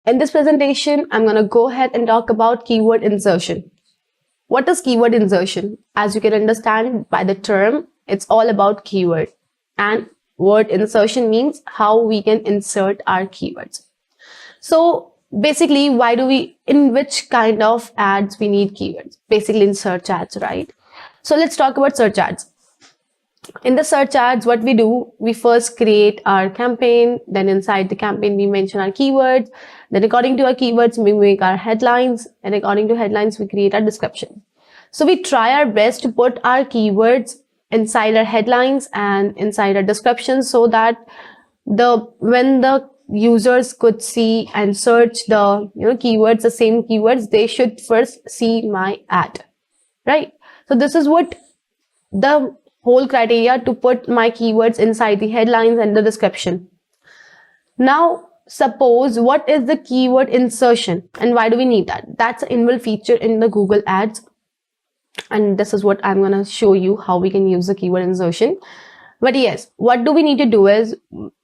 In this presentation, I'm going to go ahead and talk about keyword insertion. What is keyword insertion? As you can understand by the term, it's all about keyword. And word insertion means how we can insert our keywords. So basically, in which kind of ads we need keywords? Basically in search ads, right? So let's talk about search ads. In the search ads, what we do, we first create our campaign, then inside the campaign we mention our keywords, then according to our keywords we make our headlines, and according to headlines we create our description. So we try our best to put our keywords inside our headlines and inside our description, so that when the users could see and search the keywords, the same keywords, they should first see my ad, right? So this is what the whole criteria to put my keywords inside the headlines and the description. Now, suppose what is the keyword insertion and why do we need that? That's an inbuilt feature in the Google Ads. And this is what I'm going to show you how we can use the keyword insertion. But yes, what do we need to do is,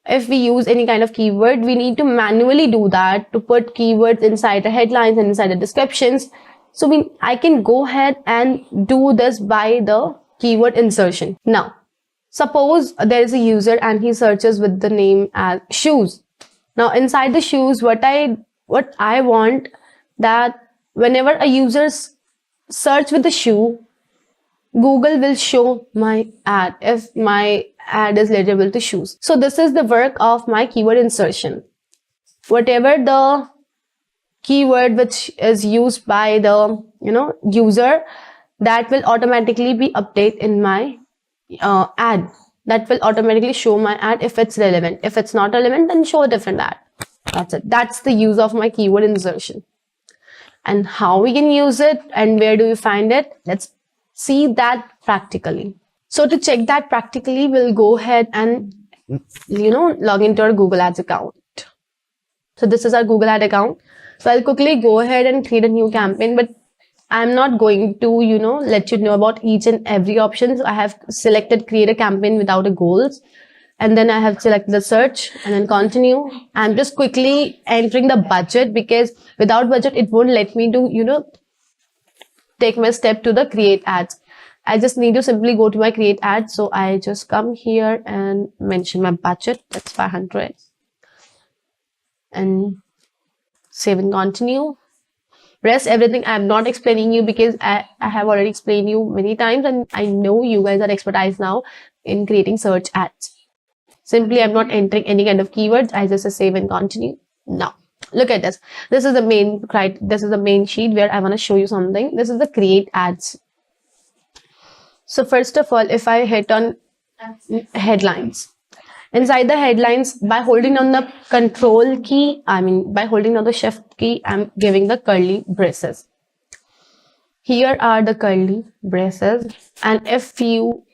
if we use any kind of keyword, we need to manually do that to put keywords inside the headlines and inside the descriptions. So I can go ahead and do this by the keyword insertion. Now, suppose there is a user and he searches with the name as shoes. Now, inside the shoes, what I want that whenever a user search with the shoe, Google will show my ad if my ad is relatable to shoes. So this is the work of my keyword insertion. Whatever the keyword which is used by the user, that will automatically be updated in my ad. That will automatically show my ad if it's relevant. If it's not relevant, then show a different ad. That's it. That's the use of my keyword insertion. And how we can use it and where do we find it? Let's see that practically. So to check that practically, we'll go ahead and log into our Google Ads account. So this is our Google Ad account. So I'll quickly go ahead and create a new campaign, but I'm not going to, let you know about each and every option. So I have selected create a campaign without a goals. And then I have selected the search and then continue. I'm just quickly entering the budget because without budget, it won't let me to, take my step to the create ads. I just need to simply go to my create ads. So I just come here and mention my budget. That's 500. And save and continue. Rest everything I'm not explaining you because I have already explained you many times and I know you guys are expertise now in creating search ads. Simply I'm not entering any kind of keywords. I just say save and continue. Now look at this. This is the main sheet where I want to show you something. This is the create ads. So first of all, if I hit on headlines, inside the headlines, by holding on the control key, by holding on the shift key, I'm giving the curly braces. Here are the curly braces. And if you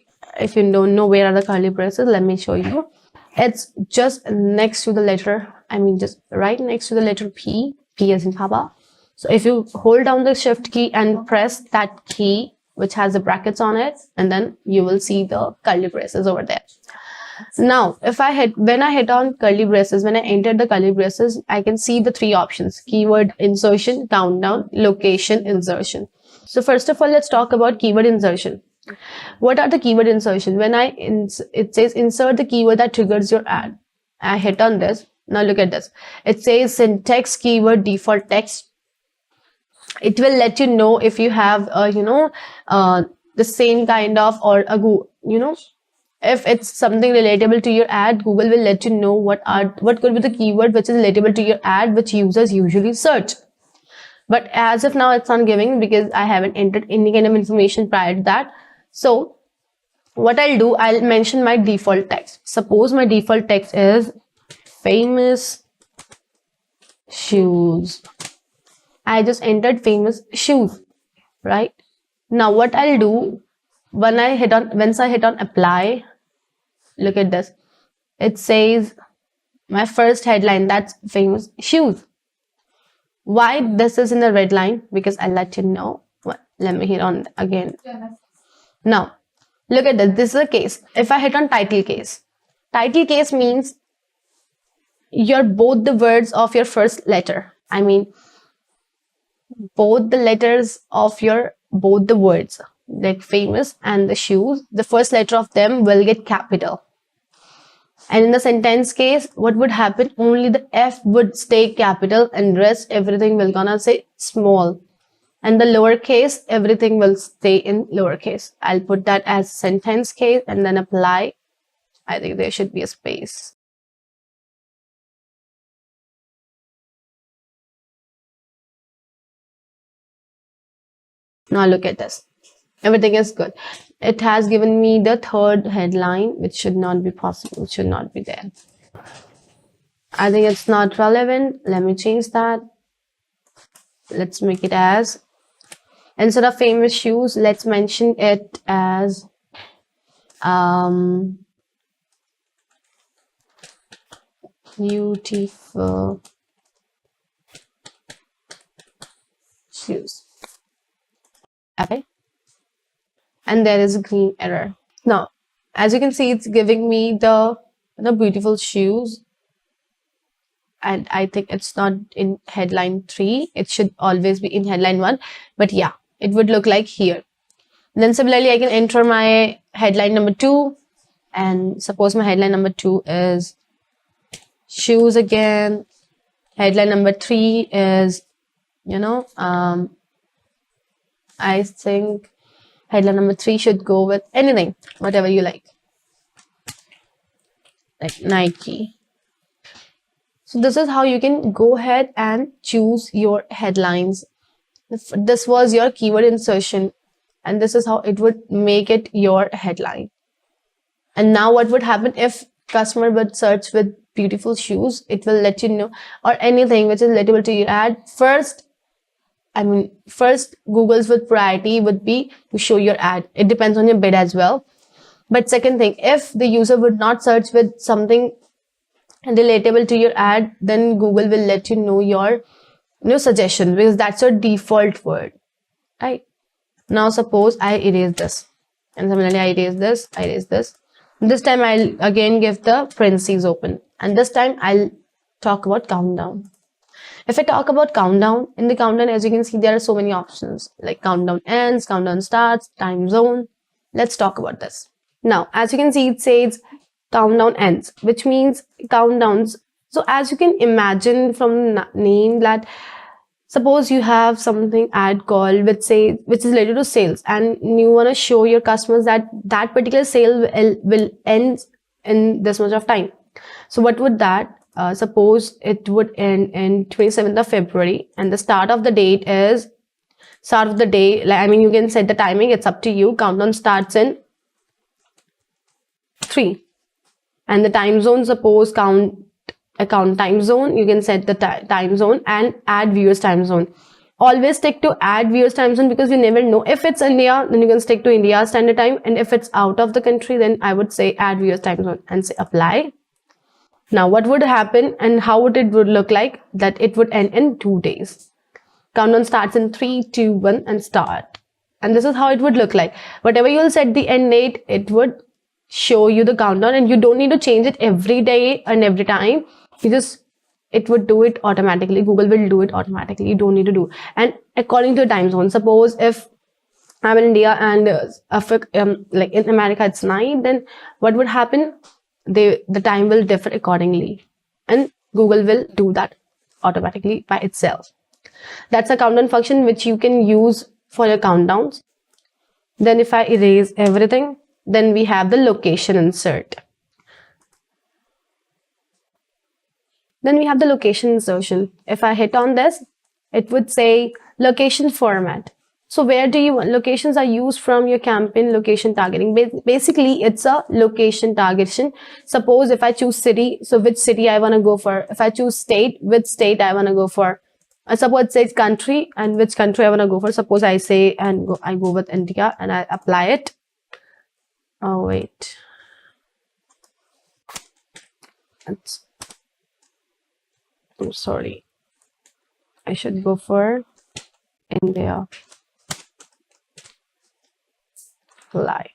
don't know where are the curly braces, let me show you. It's just next to the letter, just right next to the letter P as in Papa. So if you hold down the shift key and press that key, which has the brackets on it, and then you will see the curly braces over there. Now, when I hit on curly braces, when I enter the curly braces, I can see the three options: keyword insertion, countdown, location insertion. So first of all, let's talk about keyword insertion. What are the keyword insertion? When it says insert the keyword that triggers your ad. I hit on this. Now look at this. It says syntax keyword default text. It will let you know if you have the same kind of or if it's something relatable to your ad, Google will let you know what could be the keyword which is relatable to your ad, which users usually search. But as of now, it's not giving because I haven't entered any kind of information prior to that. So what I'll do, I'll mention my default text. Suppose my default text is famous shoes. I just entered famous shoes, right? Now what I'll do, once I hit on apply, look at this. It says my first headline, that's famous shoes. Why this is in the red line? Because I'll let you know. Let me hit on again. Now look at this. This is a case. If I hit on title case means both the words of your first letter. I mean, both the letters of both the words, like famous and the shoes, the first letter of them will get capital. And in the sentence case, what would happen? Only the F would stay capital and rest everything will gonna say small. And the lowercase, everything will stay in lowercase. I'll put that as sentence case and then apply. I think there should be a space. Now look at this. Everything is good. It has given me the third headline, which should not be possible, should not be there. I think it's not relevant. Let me change that. Let's make it as, instead of famous shoes, let's mention it as beautiful shoes. Okay. And there is a green error. Now, as you can see, it's giving me the beautiful shoes. And I think it's not in headline 3. It should always be in headline 1. But yeah, it would look like here. Then similarly, I can enter my headline number 2. And suppose my headline number 2 is shoes again. Headline number 3 is, I think headline number 3 should go with anything, whatever you like Nike. So this is how you can go ahead and choose your headlines. This was your keyword insertion, and this is how it would make it your headline. And now what would happen if customer would search with beautiful shoes? It will let you know, or anything which is relatable to your ad. First Google's with priority would be to show your ad. It depends on your bid as well. But second thing, if the user would not search with something relatable to your ad, then Google will let you know your suggestion, because that's your default word, right? Now suppose I erase this, and similarly I erase this. This time I'll again give the parentheses open, and this time I'll talk about countdown. If I talk about countdown, in the countdown, as you can see, there are so many options like countdown ends, countdown starts, time zone. Let's talk about this. Now, as you can see, it says countdown ends, which means countdowns. So as you can imagine from the name, that suppose you have something ad call which is related to sales, and you want to show your customers that that particular sale will end in this much of time. So what would that? Suppose it would end in 27th of February, and the start of the day, you can set the timing, it's up to you. Countdown starts in 3. And the time zone, suppose count time zone, you can set the time zone and add viewers time zone. Always stick to add viewers time zone, because you never know. If it's India, then you can stick to India standard time, and if it's out of the country, then I would say add viewers time zone and say apply. Now what would happen and how would it look like? That it would end in 2 days. Countdown starts in 3, 2, 1 and start. And this is how it would look like. Whatever you'll set the end date, it would show you the countdown, and you don't need to change it every day and every time. It would do it automatically. Google will do it automatically. You don't need to do. And according to the time zone, suppose if I'm in India and like in America it's 9, then what would happen? The time will differ accordingly, and Google will do that automatically by itself. That's a countdown function which you can use for your countdowns. Then if I erase everything, then we have the location insert. Then we have the location insertion. If I hit on this, it would say location format. So where do you want? Locations are used from your campaign location targeting. Basically, it's a location targeting. Suppose if I choose city, so which city I want to go for. If I choose state, which state I want to go for. Suppose it says country, and which country I want to go for. Suppose I say I go with India and I apply it. Oh wait, I'm sorry. I should go for India. Apply.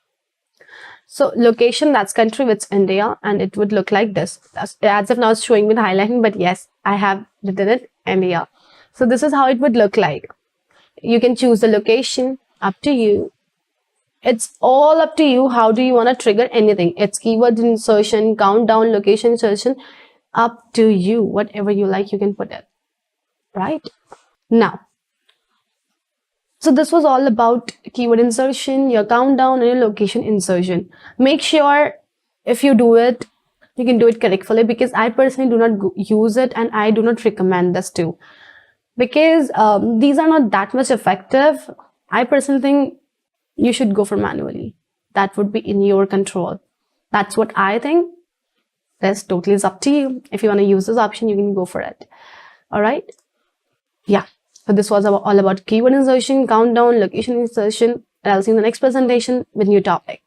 So location, that's country, with India, and it would look like this. As if now it's showing me the highlighting, but yes, I have written it India. So this is how it would look like. You can choose the location, up to you. It's all up to you. How do you want to trigger anything? It's keyword insertion, countdown, location insertion, up to you. Whatever you like, you can put it, right? Now, so this was all about keyword insertion, your countdown, and your location insertion. Make sure if you do it, you can do it correctly, because I personally do not use it and I do not recommend this too, because these are not that much effective. I personally think you should go for manually. That would be in your control. That's what I think. This totally is up to you. If you want to use this option, you can go for it. All right. Yeah. So this was all about keyword insertion, countdown, location insertion. And I'll see you in the next presentation with new topic.